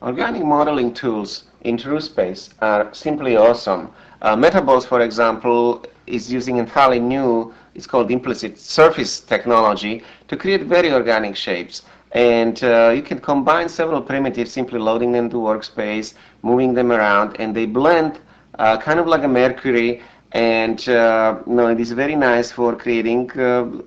Organic modeling tools in TrueSpace are simply awesome. Metaballs, for example, is using entirely new, it's called implicit surface technology, to create very organic shapes. And you can combine several primitives, simply loading them to workspace, moving them around, and they blend kind of like a mercury. And it is very nice for creating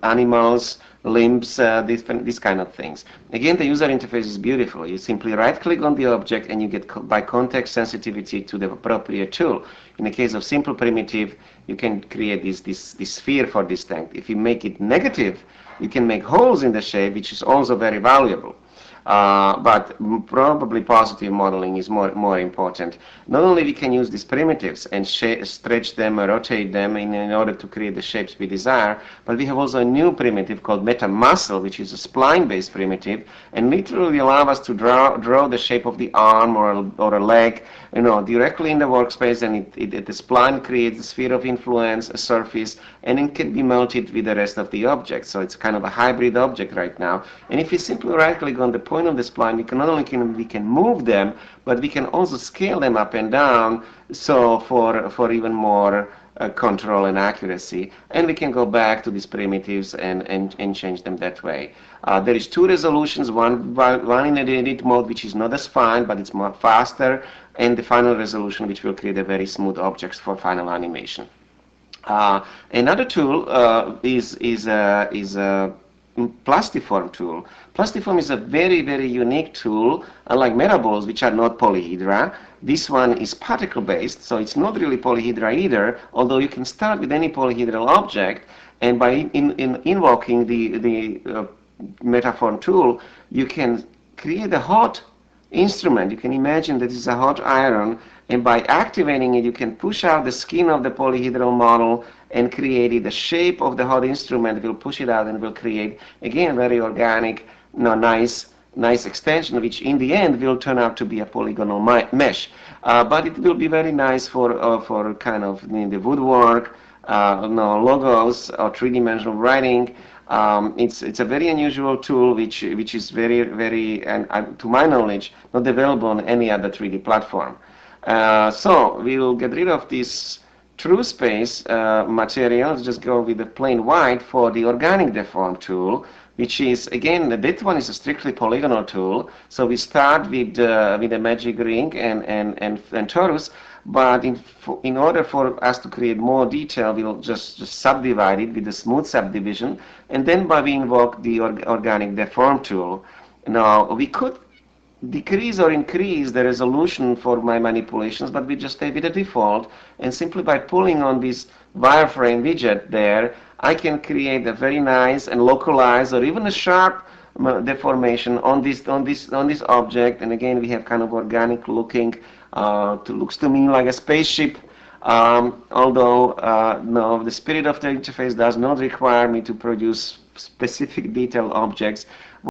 animals, limbs, these kind of things. Again, the user interface is beautiful. You simply right-click on the object and you get by context sensitivity to the appropriate tool. In the case of simple primitive, you can create this sphere for this tank. If you make it negative, you can make holes in the shape, which is also very valuable. But probably positive modeling is more important. Not only we can use these primitives and stretch them or rotate them in order to create the shapes we desire, but we have also a new primitive called MetaMuscle, which is a spline-based primitive, and literally allow us to draw the shape of the arm or a leg, directly in the workspace, and the spline creates a sphere of influence, a surface, and it can be melted with the rest of the object. So it's kind of a hybrid object right now. And if we simply right-click on the point of the spline, we can not only we can move them, but we can also scale them up and down. So for even more control and accuracy, and we can go back to these primitives and change them that way. There is two resolutions, one in the edit mode, which is not as fine, but it's more faster, and the final resolution, which will create a very smooth objects for final animation. Another tool is a Plastiform tool. Plastiform is a very unique tool, unlike Metaballs, which are not polyhedra. This one is particle-based, so it's not really polyhedra either, although you can start with any polyhedral object, and by invoking the Metaform tool, you can create a hot instrument. You can imagine that it's a hot iron, and by activating it, you can push out the skin of the polyhedral model and create it. The shape of the hot instrument will push it out and will create, again, very organic, nice extension, which in the end will turn out to be a polygonal mesh. But it will be very nice for kind of the woodwork, logos, or three-dimensional writing. It's a very unusual tool, which is very, and to my knowledge, not available on any other 3D platform. So we will get rid of this TrueSpace materials, just go with the plain white for the organic deform tool, which is, again, that one is a strictly polygonal tool. So we start with a magic ring and torus, but in order for us to create more detail, we'll just subdivide it with a smooth subdivision, and then we invoke the organic deform tool. Now, we could decrease or increase the resolution for my manipulations, but we just stay with the default, and simply by pulling on this wireframe widget there, I can create a very nice and localized or even a sharp deformation on this object. And again, we have kind of organic looking, looks to me like a spaceship, although no, the spirit of the interface does not require me to produce specific detailed objects.